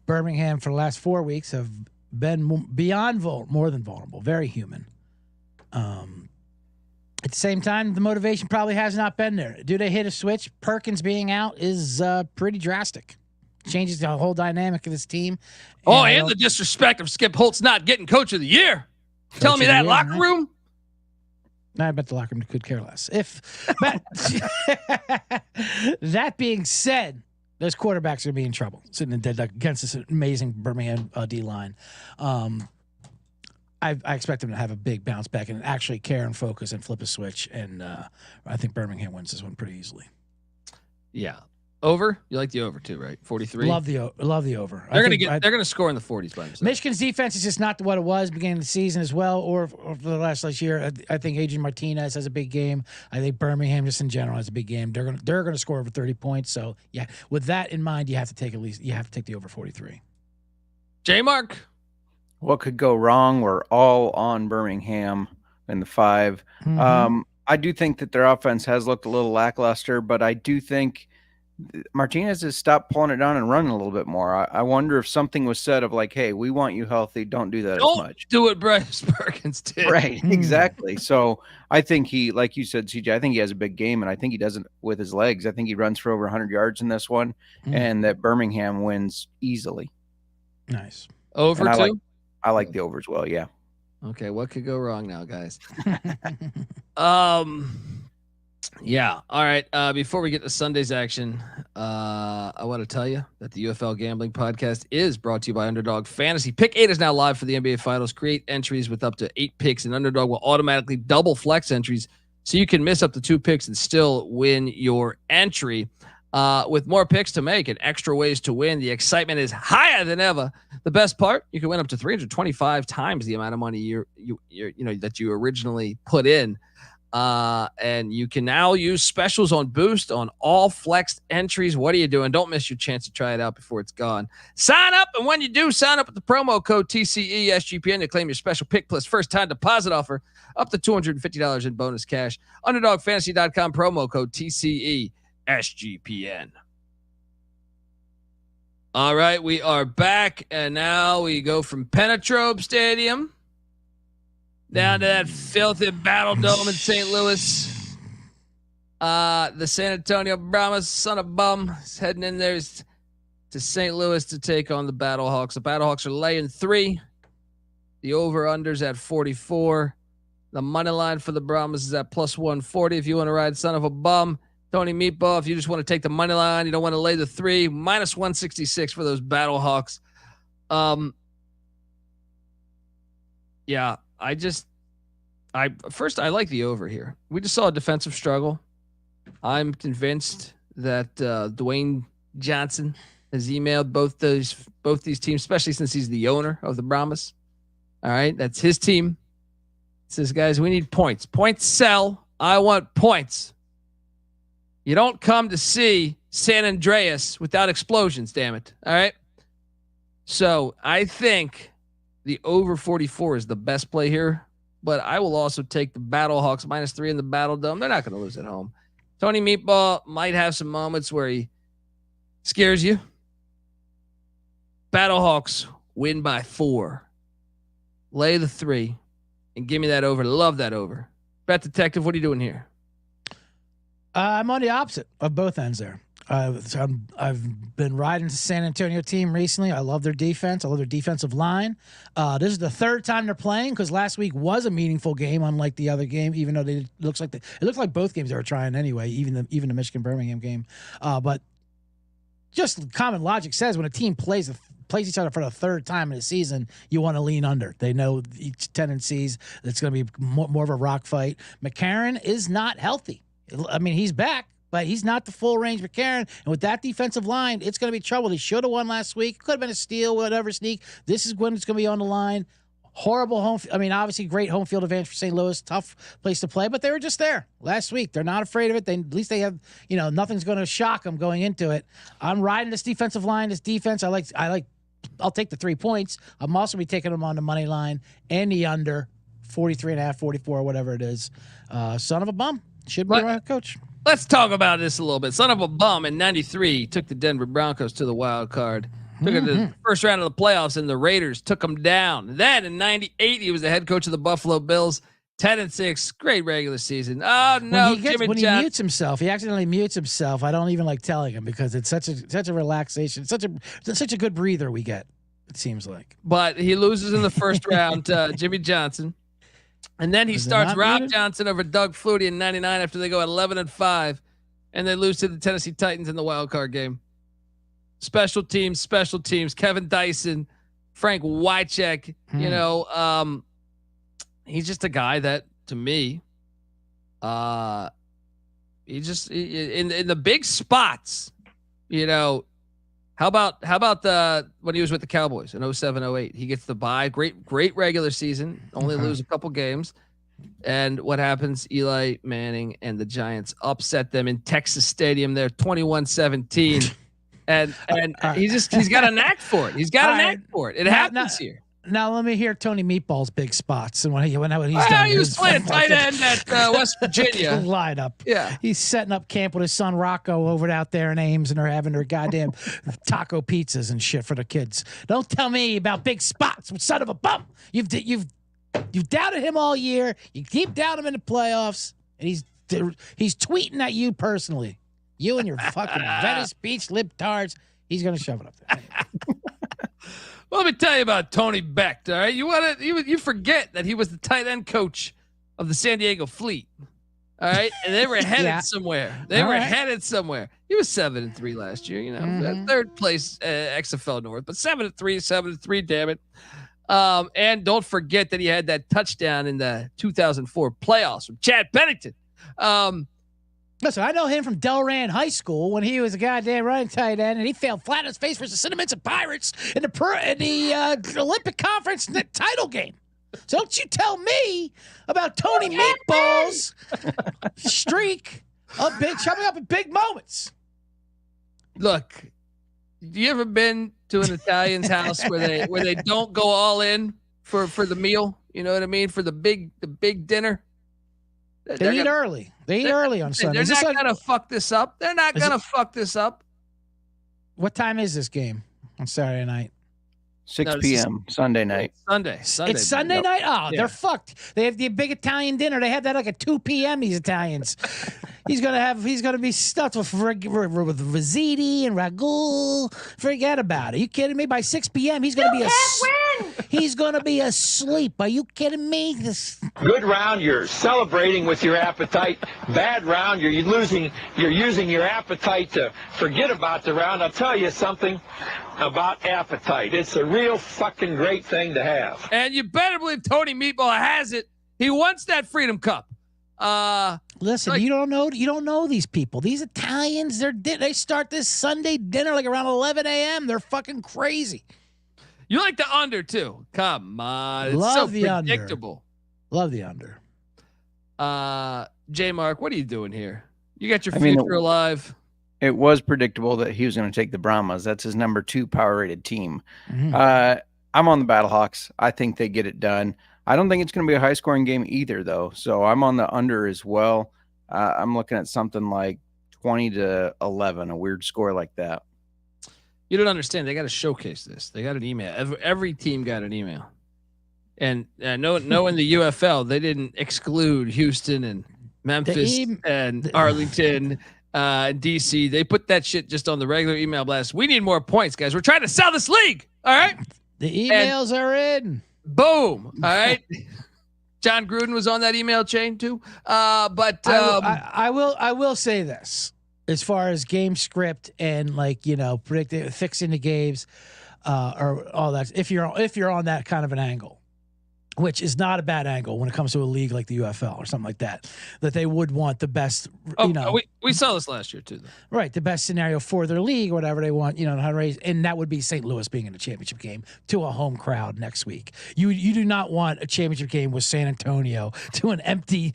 Birmingham for the last 4 weeks have been beyond more than vulnerable, very human. At the same time, the motivation probably has not been there. Do they hit a switch? Perkins being out is pretty drastic. Changes the whole dynamic of this team. And the disrespect of Skip Holtz not getting Coach of the Year. Telling me that locker room? I bet the locker room could care less. That being said, those quarterbacks are going to be in trouble sitting in dead against this amazing Birmingham D line. I expect them to have a big bounce back and actually care and focus and flip a switch. And I think Birmingham wins this one pretty easily. Yeah. Over? You like the over too, right? 43. Love the over. They're going to score in the 40s by themselves. Michigan's defense is just not what it was beginning of the season as well, or for the last year. I think Adrian Martinez has a big game. I think Birmingham just in general has a big game. They're going to score over 30 points. So yeah, with that in mind, you have to take the over 43. J Mark, what could go wrong? We're all on Birmingham in the 5. Mm-hmm. I do think that their offense has looked a little lackluster, but I do think Martinez has stopped pulling it down and running a little bit more. I wonder if something was said of like, hey, we want you healthy. Don't do that as much. Do what Bryce Perkins did. Right. Exactly. So I think he, like you said, CJ, I think he has a big game, and I think he does it with his legs. I think he runs for over 100 yards in this one, and that Birmingham wins easily. Nice. Over too? I like the over as well. Yeah. Okay. What could go wrong now, guys? Yeah. All right. Before we get to Sunday's action, I want to tell you that the UFL Gambling Podcast is brought to you by Underdog Fantasy. Pick 8 is now live for the NBA Finals. Create entries with up to 8 picks, and Underdog will automatically double flex entries so you can miss up to 2 picks and still win your entry. With more picks to make and extra ways to win, the excitement is higher than ever. The best part, you can win up to 325 times the amount of money that you originally put in. And you can now use specials on Boost on all flexed entries. What are you doing? Don't miss your chance to try it out before it's gone. Sign up, and when you do, sign up with the promo code TCESGPN to claim your special pick plus first-time deposit offer up to $250 in bonus cash. UnderdogFantasy.com, promo code TCESGPN. All right, we are back, and now we go from Penetrope Stadium down to that filthy Battle Dome in St. Louis. The San Antonio Brahmas, son of a bum, is heading in there to St. Louis to take on the Battlehawks. The Battlehawks are laying 3. The over-under's at 44. The money line for the Brahmas is at plus 140. If you want to ride son of a bum, Tony Meatball, if you just want to take the money line, you don't want to lay the 3, minus 166 for those Battlehawks. Yeah. I like the over here. We just saw a defensive struggle. I'm convinced that Dwayne Johnson has emailed both these teams, especially since he's the owner of the Brahmas. All right, that's his team. He says, guys, we need points. Points sell. I want points. You don't come to see San Andreas without explosions, damn it. All right. So I think the over 44 is the best play here, but I will also take the Battlehawks -3 in the Battle Dome. They're not going to lose at home. Tony Meatball might have some moments where he scares you. Battlehawks win by 4. Lay the 3 and give me that over. Love that over. Bet Detective, what are you doing here? I'm on the opposite of both ends there. I've been riding the San Antonio team recently. I love their defense. I love their defensive line. This is the third time they're playing because last week was a meaningful game, unlike the other game. Even though it looks like both games they were trying anyway. Even the Michigan Birmingham game, but just common logic says when a team plays each other for the third time in the season, you want to lean under. They know each tendencies. It's going to be more of a rock fight. McCarron is not healthy. I mean, he's back, but he's not the full range McCarron. And with that defensive line, it's going to be trouble. He should have won last week. Could have been a steal, whatever, sneak. This is when it's going to be on the line. Horrible home. I mean, obviously, great home field advantage for St. Louis. Tough place to play, but they were just there last week. They're not afraid of it. At least they have, nothing's going to shock them going into it. I'm riding this defensive line, this defense. I'll take the 3 points. I'm also be taking them on the money line and the under 43.5, 44, whatever it is. Son of a bum. Should be our coach. Let's talk about this a little bit. Son of a bum in 93 took the Denver Broncos to the wild card. Took it to the first round of the playoffs, and the Raiders took him down. Then in 98, he was the head coach of the Buffalo Bills. 10-6, great regular season. Oh no, when he mutes himself, he accidentally mutes himself. I don't even like telling him because it's such a relaxation, such a good breather we get. It seems like. But he loses in the first round to Jimmy Johnson. And then he starts Rob Johnson over Doug Flutie in 99 after they go at 11-5, and they lose to the Tennessee Titans in the wild card game. Special teams. Kevin Dyson, Frank Wycheck. He's just a guy that, to me, he just in the big spots. How about when he was with the Cowboys in 07-08? He gets the bye. Great regular season. Only lose a couple games. And what happens? Eli Manning and the Giants upset them in Texas Stadium there 21-17. And he's got a knack for it. It happens here. Now let me hear Tony Meatball's big spots and when he's done. He was playing tight end at West Virginia lineup. Yeah, he's setting up camp with his son Rocco over out there in Ames, and they're having their goddamn taco pizzas and shit for the kids. Don't tell me about big spots, son of a bum. You've doubted him all year. You keep doubting him in the playoffs, and he's tweeting at you personally. You and your fucking Venice Beach libtards. He's gonna shove it up there. Well, let me tell you about Tony Becht. All right, you forget that he was the tight end coach of the San Diego Fleet. All right, and they were headed somewhere. Headed somewhere. He was 7-3 last year. Third place XFL North, but 7-3. Damn it! And don't forget that he had that touchdown in the 2004 playoffs from Chad Pennington. Listen, I know him from Delran High School when he was a goddamn running tight end, and he fell flat on his face versus the Cinnamons and Pirates in the Olympic Conference title game. So don't you tell me about Tony Meatball's streak of coming up in big moments. Look, you ever been to an Italian's house where they don't go all in for the meal? You know what I mean? For the big dinner. They eat early. They eat early on Sunday. They're not going to fuck this up. They're not going to fuck this up. What time is this game on Saturday night? 6 p.m. Sunday night. Sunday. It's Sunday night? Oh, yeah. They're fucked. They have the big Italian dinner. They had that like at 2 p.m., these Italians. He's gonna be stuffed with Rizzitti and ragu. Forget about it. Are you kidding me? By 6 p.m. he's gonna be asleep. Are you kidding me? Good round, you're celebrating with your appetite. Bad round, you're using your appetite to forget about the round. I'll tell you something about appetite. It's a real fucking great thing to have. And you better believe Tony Meatball has it. He wants that Freedom Cup. Listen, you don't know these people. These Italians, they start this Sunday dinner like around 11 a.m. They're fucking crazy. You like the under too? Come on, it's Love so the predictable. Love the under. J Mark, what are you doing here? You got your future alive. It was predictable that he was going to take the Brahmas. That's his number 2 power rated team. Mm-hmm. I'm on the Battlehawks. I think they get it done. I don't think it's going to be a high scoring game either, though. So I'm on the under as well. I'm looking at something like 20-11, a weird score like that. You don't understand. They got to showcase this. They got an email. Every team got an email. And no, in the UFL, they didn't exclude Houston and Memphis and Arlington, DC. They put that shit just on the regular email blast. We need more points, guys. We're trying to sell this league. All right. The emails are in. Boom. All right. John Gruden was on that email chain too. But I will say this as far as game script and predicting, fixing the games, or all that. If you're on that kind of an angle, which is not a bad angle when it comes to a league like the UFL or something like that they would want the best, we saw this last year too, though. Right. The best scenario for their league or whatever they want, how to raise. And that would be St. Louis being in a championship game to a home crowd next week. You do not want a championship game with San Antonio to an empty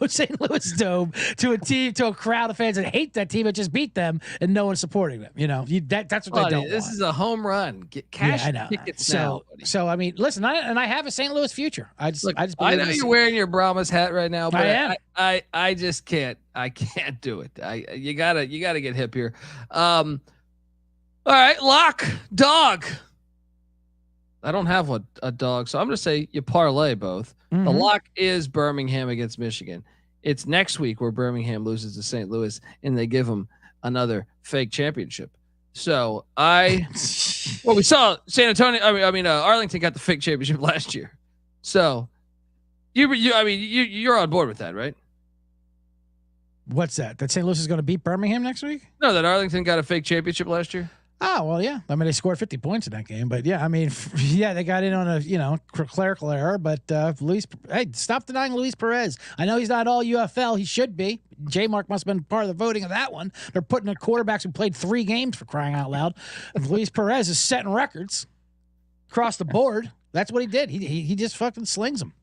St. Louis dome to a crowd of fans that hate that team that just beat them and no one's supporting them. That's what they don't This want. Is a home run. Get cash tickets now. So I mean, listen, I have a St. Louis future. I know you're wearing your Brahmas hat right now, but I am. I just can't. I can't do it. You gotta get hip here. All right, lock dog. I don't have a dog, so I'm gonna say you parlay both. Mm-hmm. The lock is Birmingham against Michigan. It's next week where Birmingham loses to St. Louis and they give them another fake championship. So we saw San Antonio. Arlington got the fake championship last year. So you're on board with that, right? What's that? That St. Louis is going to beat Birmingham next week? No, that Arlington got a fake championship last year. Oh, well, yeah. I mean, they scored 50 points in that game, but yeah, they got in on a, clerical error, but stop denying Luis Perez. I know he's not all UFL. He should be. J-Mark must have been part of the voting of that one. They're putting the quarterbacks who played 3 games for crying out loud. Luis Perez is setting records across the board. That's what he did. He just fucking slings them.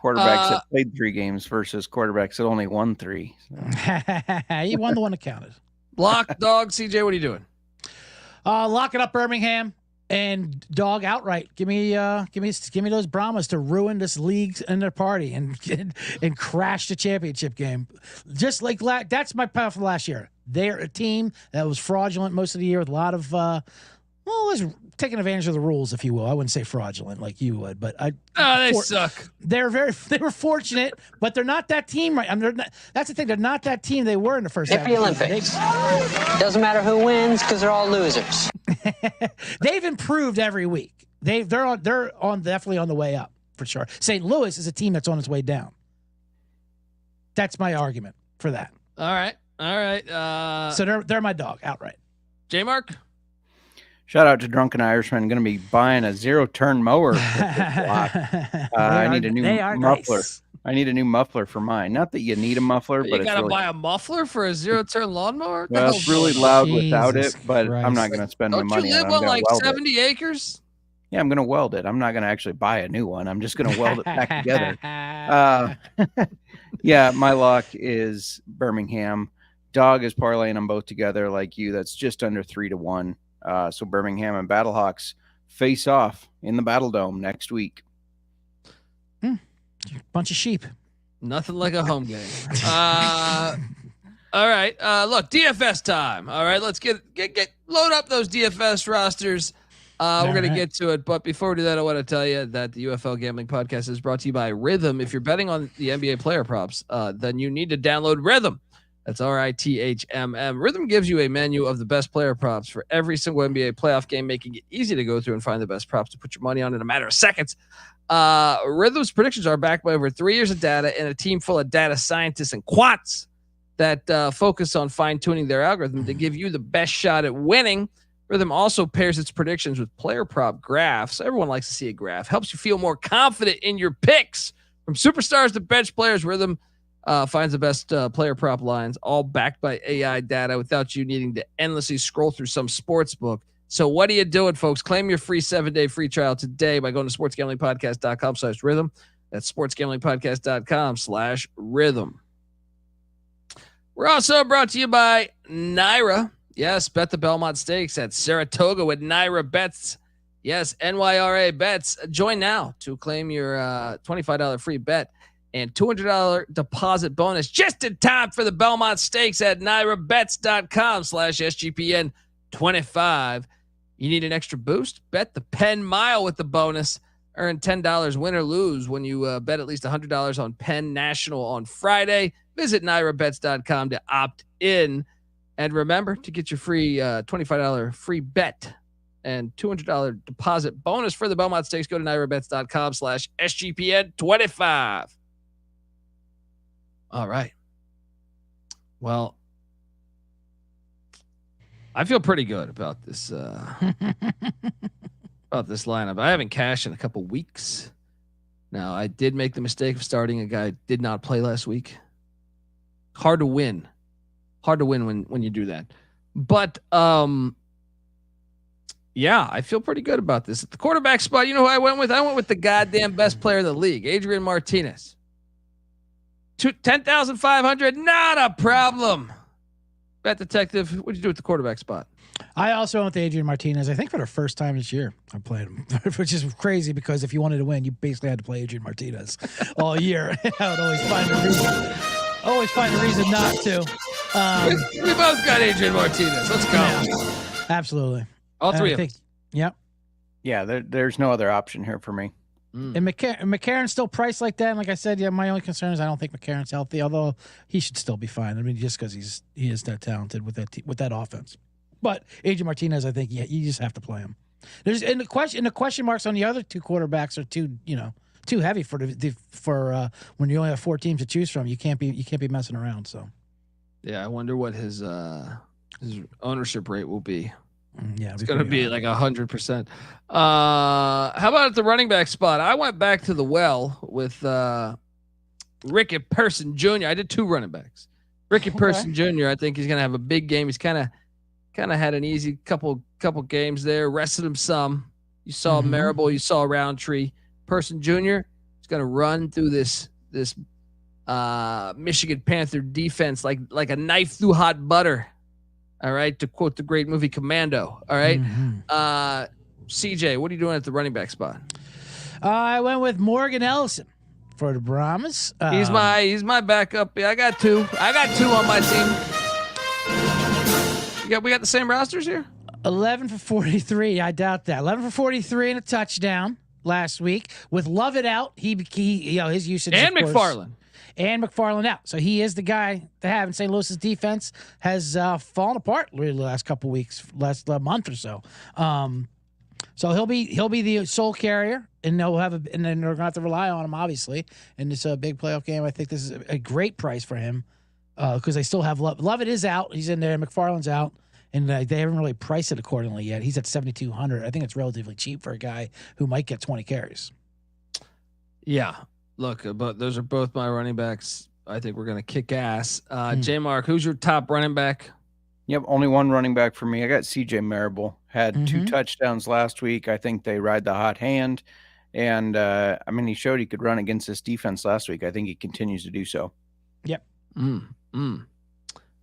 Quarterbacks that played 3 games versus quarterbacks that only won 3. So. He won the one that counted. Lock dog, CJ. What are you doing? Lock it up, Birmingham, and dog outright. Give me those Brahmas to ruin this league and their party and crash the championship game. Just like that's my plan for last year. They're a team that was fraudulent most of the year with a lot of was taking advantage of the rules, if you will. I wouldn't say fraudulent like you would, but they suck. They were fortunate, but they're not that team, right? That's the thing. They're not that team they were in the first half. Happy Olympics. Doesn't matter who wins because they're all losers. They've improved every week. They're definitely on the way up for sure. St. Louis is a team that's on its way down. That's my argument for that. All right. So they're my dog outright. J-Mark? Shout out to Drunken Irishman. Going to be buying a 0-turn mower. I need a new muffler. Nice. I need a new muffler for mine. Not that you need a muffler, but you gotta buy a muffler for a 0-turn lawnmower. Well, it's really loud without it, but Christ. I'm not going to spend my money. Don't you live on like 70 acres? Yeah, I'm going to weld it. I'm not going to actually buy a new one. I'm just going to weld it back together. Yeah, my lock is Birmingham. Dog is parlaying them both together like you. That's just under 3-1. So Birmingham and Battlehawks face off in the Battle Dome next week. Bunch of sheep. Nothing like a home game. All right. Look, DFS time. All right, let's get load up those DFS rosters. We're going to get to it. But before we do that, I want to tell you that the UFL Gambling Podcast is brought to you by Rhythm. If you're betting on the NBA player props, then you need to download Rhythm. That's RITHMM. Rhythm gives you a menu of the best player props for every single NBA playoff game, making it easy to go through and find the best props to put your money on in a matter of seconds. Rhythm's predictions are backed by over 3 years of data and a team full of data scientists and quants that focus on fine-tuning their algorithm to give you the best shot at winning. Rhythm also pairs its predictions with player prop graphs. Everyone likes to see a graph. Helps you feel more confident in your picks. From superstars to bench players, Rhythm finds the best player prop lines, all backed by AI data without you needing to endlessly scroll through some sports book. So what are you doing, folks? Claim your free 7-day free trial today by going to sportsgamblingpodcast.com/rhythm. That's sportsgamblingpodcast.com/rhythm. We're also brought to you by Naira. Yes, bet the Belmont Stakes at Saratoga with Naira Bets. Yes, NYRA Bets. Join now to claim your $25 free bet and $200 deposit bonus just in time for the Belmont Stakes at nairabets.com/SGPN25. You need an extra boost? Bet the Penn Mile with the bonus. Earn $10 win or lose when you bet at least $100 on Penn National on Friday. Visit nairabets.com to opt in. And remember to get your free $25 free bet and $200 deposit bonus for the Belmont Stakes. Go to nairabets.com/SGPN25. All right. Well, I feel pretty good about this about this lineup. I haven't cashed in a couple weeks. Now, I did make the mistake of starting a guy who did not play last week. Hard to win. Hard to win when you do that. But yeah, I feel pretty good about this. At the quarterback spot, you know who I went with? I went with the goddamn best player in the league, Adrian Martinez. 10,500, not a problem. Bet Detective, what'd you do with the quarterback spot? I also went with Adrian Martinez. I think for the first time this year, I played him, which is crazy because if you wanted to win, you basically had to play Adrian Martinez all year. I would always find a reason. Always find a reason not to. We both got Adrian Martinez. Let's go. Yeah, absolutely. All three of us. Yep. Yeah, there's no other option here for me. And McCarron's still priced like that. And like I said, yeah, my only concern is I don't think McCarron's healthy, although he should still be fine. I mean, just because he is that talented with that offense. But Adrian Martinez, I think, yeah, you just have to play him. There's the question marks on the other two quarterbacks are too heavy for when you only have 4 teams to choose from. You can't be messing around. So, yeah, I wonder what his ownership rate will be. Yeah, it's going to be like 100%. How about at the running back spot? I went back to the well with Ricky Person Jr. I did 2 running backs. Ricky Person Jr. I think he's going to have a big game. He's kind of had an easy couple games there. Rested him some. You saw Marable. You saw Roundtree. Person Jr. is going to run through this Michigan Panther defense like a knife through hot butter. All right, to quote the great movie Commando. All right, CJ, what are you doing at the running back spot? I went with Morgan Ellison for the Brahmas. He's my backup. Yeah, I got two on my team. We got the same rosters here. 11 for 43. I doubt that. 11 for 43 and a touchdown last week with Lovett out. He his usage and McFarland. And McFarland out. So he is the guy to have. And St. Louis's defense has fallen apart really the last couple weeks, last month or so. So he'll be the sole carrier, and and then they're going to have to rely on him, obviously. And it's a big playoff game. I think this is a great price for him because they still have Lovett is out. He's in there. McFarland's out. And they haven't really priced it accordingly yet. He's at $7,200. I think it's relatively cheap for a guy who might get 20 carries. Yeah. Look, but those are both my running backs. I think we're going to kick ass. J-Mark, who's your top running back? Yep, only one running back for me. I got CJ Marable. Had 2 touchdowns last week. I think they ride the hot hand. And, he showed he could run against this defense last week. I think he continues to do so. Yep.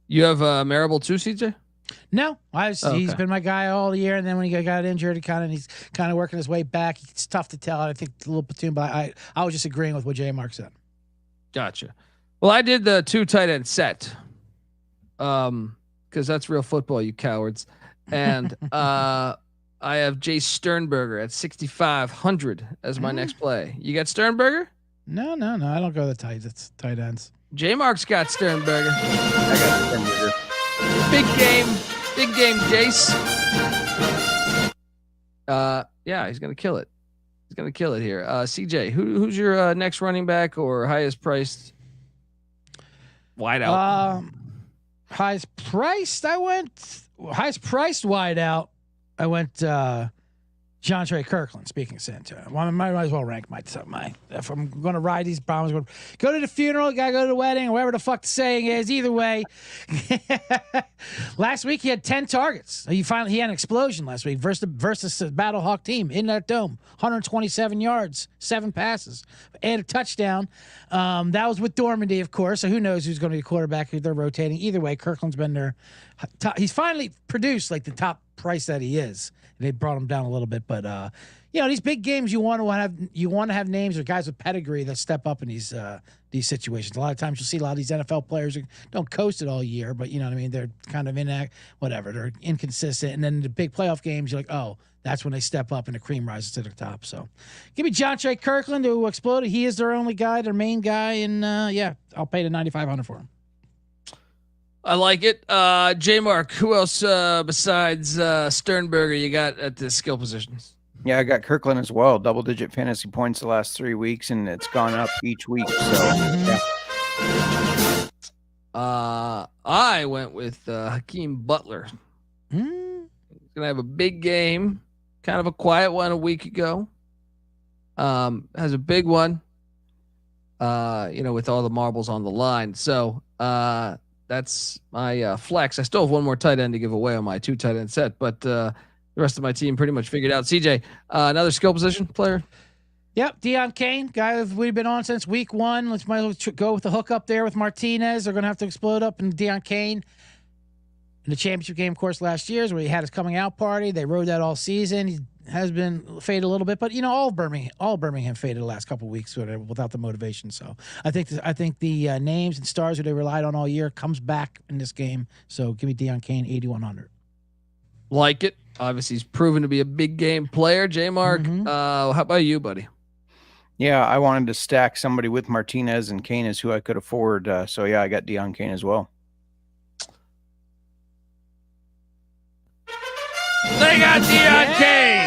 You have Marable too, CJ? No, he's been my guy all year, and then when he got injured, he's kind of working his way back. It's tough to tell. I think it's a little platoon, but I was just agreeing with what J-Mark said. Gotcha. Well, I did the 2 tight end set, because that's real football, you cowards. And I have Jay Sternberger at 6,500 as my next play. You got Sternberger? No. I don't go to the tight ends. J-Mark's got Sternberger. I got Sternberger. Big game, Jace. Yeah, he's gonna kill it. He's gonna kill it here. CJ, who's your next running back or highest priced wideout? Highest priced wideout. I went Jontre Kirkland, speaking of San Antonio. Well, I might as well rank my if I'm going to ride these Browns, go to the funeral, got to go to the wedding, or whatever the fuck the saying is. Either way, last week he had 10 targets. He had an explosion last week versus the Battlehawk team in that dome. 127 yards, 7 passes, and a touchdown. That was with Dormandy, of course, so who knows who's going to be the quarterback if they're rotating. Either way, Kirkland's been their top. He's finally produced like the top price that he is. They brought him down a little bit, but these big games you want to have names or guys with pedigree that step up in these situations. A lot of times you'll see a lot of these NFL players who don't coast it all year, but you know what I mean. They're kind of they're inconsistent, and then the big playoff games, you're like, oh, that's when they step up and the cream rises to the top. So, give me Jontre Kirkland who exploded. He is their only guy, their main guy, and I'll pay the $9,500 for him. I like it. J Mark, who else besides Sternberger you got at the skill positions? Yeah, I got Kirkland as well. Double-digit fantasy points the last 3 weeks, and it's gone up each week. So, yeah. I went with Hakeem Butler. He's gonna have a big game, kind of a quiet one a week ago. Has a big one. With all the marbles on the line. So, that's my flex. I still have one more tight end to give away on my 2 tight end set, but the rest of my team pretty much figured out. CJ, another skill position player? Yep, Deion Kane, guy we've been on since week 1. Let's might as well go with the hook up there with Martinez. They're going to have to explode up in Deion Kane. In the championship game, of course, last year's where he had his coming out party. They rode that all season. He has been faded a little bit, but all Birmingham faded the last couple of weeks without the motivation. So I think the names and stars who they relied on all year comes back in this game. So give me Deion Kane 8,100. Like it. Obviously, he's proven to be a big game player. J Mark, how about you, buddy? Yeah, I wanted to stack somebody with Martinez, and Kane is who I could afford. I got Deion Kane as well. They got Deion Kane.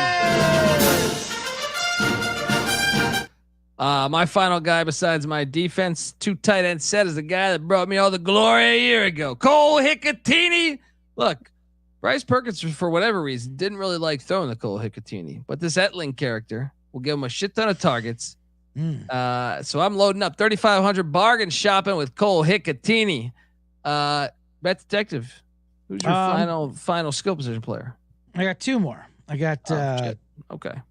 My final guy besides my defense 2 tight end set is the guy that brought me all the glory a year ago. Cole Hicatini. Look, Bryce Perkins, for whatever reason, didn't really like throwing the Cole Hicatini, but this Etling character will give him a shit ton of targets. So I'm loading up 3,500 bargain shopping with Cole Hicatini. Bet Detective, who's your final skill position player? I got 2 more. I got okay.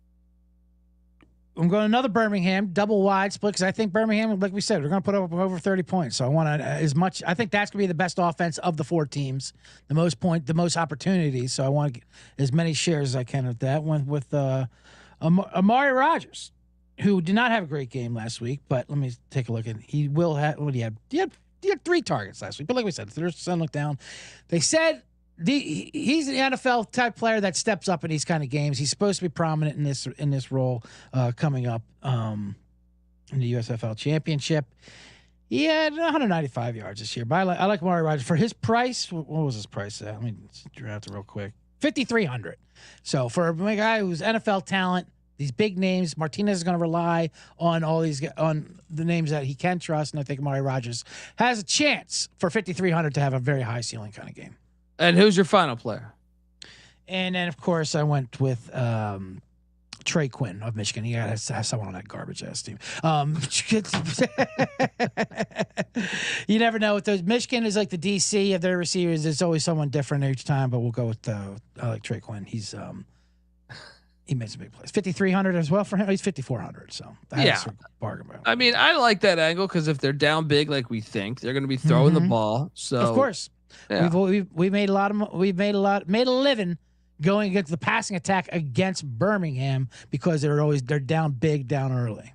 I'm going another Birmingham double wide split because I think Birmingham, like we said, we're going to put up over 30 points. So I want as much. I think that's going to be the best offense of the 4 teams, the most opportunities. So I want to get as many shares as I can of that. Went with Amari Rodgers, who did not have a great game last week, but let me take a look at. He will have. What he had? He had 3 targets last week, but like we said, there's sun look down. They said. He's an NFL type player that steps up in these kind of games. He's supposed to be prominent in this role coming up in the USFL Championship. He had 195 yards this year, but I like Amari Rodgers for his price. What was his price? Let me draft it real quick. $5,300. So for a guy who's NFL talent, these big names, Martinez is going to rely on on the names that he can trust, and I think Amari Rodgers has a chance for $5,300 to have a very high ceiling kind of game. And who's your final player? And then, of course, I went with Trey Quinn of Michigan. He got to have someone on that garbage ass team. You never know. With those, Michigan is like the DC of their receivers. There's always someone different each time. But we'll go with I like Trey Quinn. He made some big plays. 5,300 as well for him. He's 5,400. So that's a bargain. I mean, I like that angle because if they're down big like we think, they're going to be throwing the ball. So of course. Yeah. We made a living going against the passing attack against Birmingham because they're down big, down early.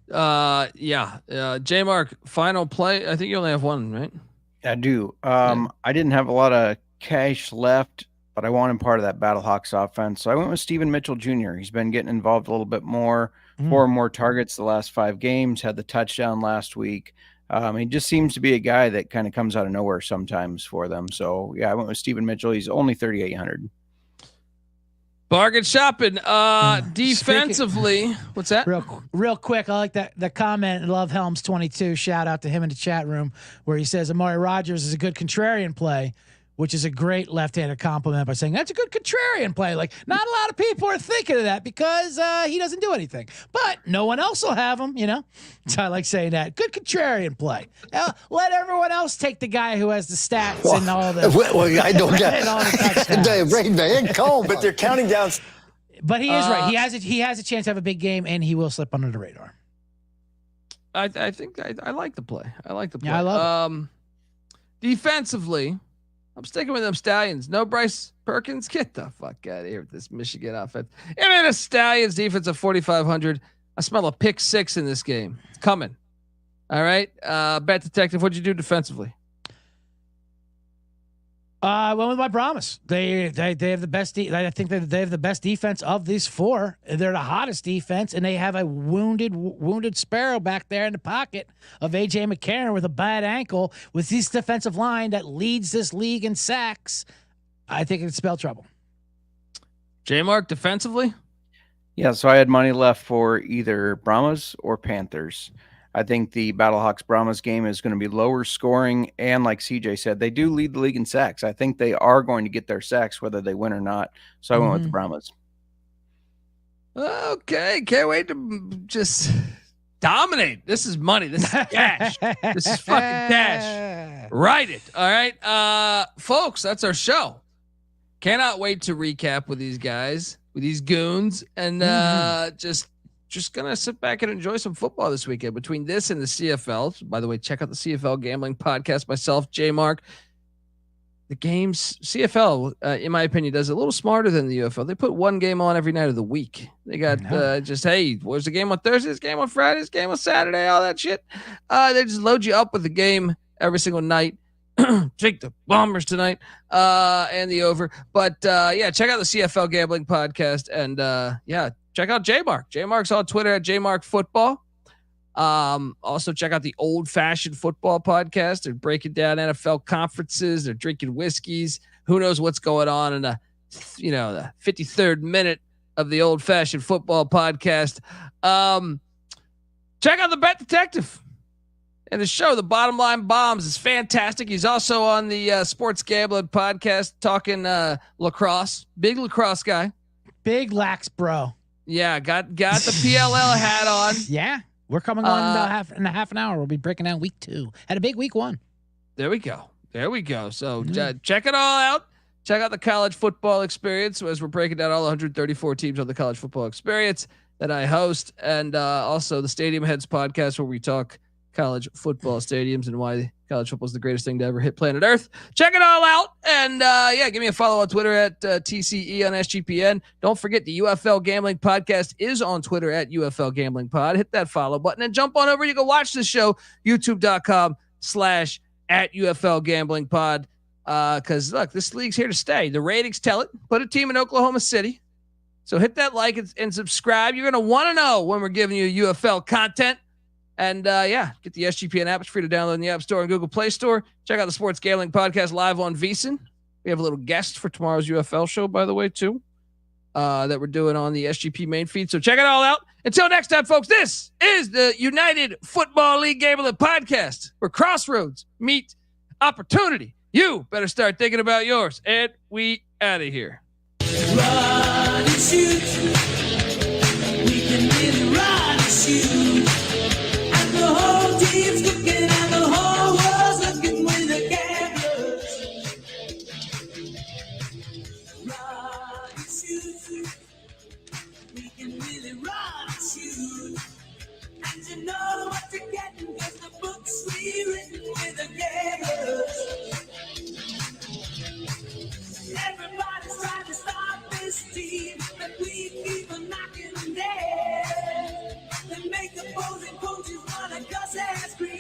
J Mark, final play. I think you only have one, right? I do. I didn't have a lot of cash left, but I wanted part of that Battlehawks offense, so I went with Stephen Mitchell Jr. He's been getting involved a little bit more. 4 more targets the last 5 games. Had the touchdown last week. He just seems to be a guy that kind of comes out of nowhere sometimes for them. So, I went with Stephen Mitchell. He's only 3,800. Bargain shopping. Defensively, what's that? Real quick, I like that the comment. Love Helms 22. Shout out to him in the chat room where he says Amari Rodgers is a good contrarian play which is a great left-handed compliment by saying that's a good contrarian play. Like, not a lot of people are thinking of that because he doesn't do anything, but no one else will have him, So I like saying that. Good contrarian play. Let everyone else take the guy who has the stats and all the. Well, I don't get but they're counting down. But he is right. He has a chance to have a big game, and he will slip under the radar. I think I like the play. Yeah, I love it. Defensively, I'm sticking with them Stallions. No Bryce Perkins. Get the fuck out of here with this Michigan offense. And then the Stallions defense of 4,500. I smell a pick 6 in this game. It's coming. All right. Bet Detective, what'd you do defensively? I went with my Brahmas. They have the best. I think they have the best defense of these 4. They're the hottest defense, and they have a wounded Sparrow back there in the pocket of AJ McCarron with a bad ankle. With this defensive line that leads this league in sacks, I think it could spell trouble. J-Mark defensively. Yeah, so I had money left for either Brahmas or Panthers. I think the Battlehawks Brahmas game is going to be lower scoring. And like CJ said, they do lead the league in sacks. I think they are going to get their sacks whether they win or not. So I went with the Brahmas. Okay. Can't wait to just dominate. This is money. This is cash. This is fucking cash. Write it. All right. Folks, that's our show. Cannot wait to recap with these guys, with these goons, and just going to sit back and enjoy some football this weekend between this and the CFL. By the way, check out the CFL Gambling Podcast. Myself, J-Mark. The games, CFL, in my opinion, does a little smarter than the UFL. They put one game on every night of the week. They got hey, where's the game on Thursday? This game on Friday? This game on Saturday? All that shit. They just load you up with the game every single night. Take the Bombers tonight and the over. But, check out the CFL Gambling Podcast. And, check out J-Mark. J-Mark's on Twitter at JMarkFootball. Also check out the Old Fashioned Football Podcast. They're breaking down NFL conferences. They're drinking whiskeys. Who knows what's going on in the 53rd minute of the Old Fashioned Football Podcast. Check out the Bet Detective and the show. The Bottom Line Bombs is fantastic. He's also on the Sports Gambling Podcast talking lacrosse. Big lacrosse guy. Big lax bro. Yeah, got the PLL hat on. Yeah, we're coming on in half an hour. We'll be breaking down week 2. Had a big week 1. There we go. So check it all out. Check out the college football experience as we're breaking down all 134 teams on the college football experience that I host, and also the Stadium Heads podcast where we talk college football stadiums and why college football is the greatest thing to ever hit planet Earth. Check it all out. And give me a follow on Twitter at TCE on SGPN. Don't forget the UFL Gambling Podcast is on Twitter at UFL Gambling Pod. Hit that follow button and jump on over. You can watch the show, youtube.com/@UFL Gambling Pod. Because look, this league's here to stay. The ratings tell it. Put a team in Oklahoma City. So hit that like and subscribe. You're going to want to know when we're giving you UFL content. And get the SGPN app. It's free to download in the App Store and Google Play Store. Check out the Sports Gambling Podcast live on VSiN. We have a little guest for tomorrow's UFL show, by the way, too, that we're doing on the SGP main feed. So check it all out. Until next time, folks, this is the United Football League Gambling Podcast, where crossroads meet opportunity. You better start thinking about yours. And we out of here. Run and shoot. We can really run and shoot. The whole team's looking and the whole world's looking with the cameras. Run and shoot. We can really run and shoot. And you know what you're getting because the books we written with the cameras. Everybody's trying to stop this team, but we keep on knocking them dead. They make opposing coaches wanna cuss and scream.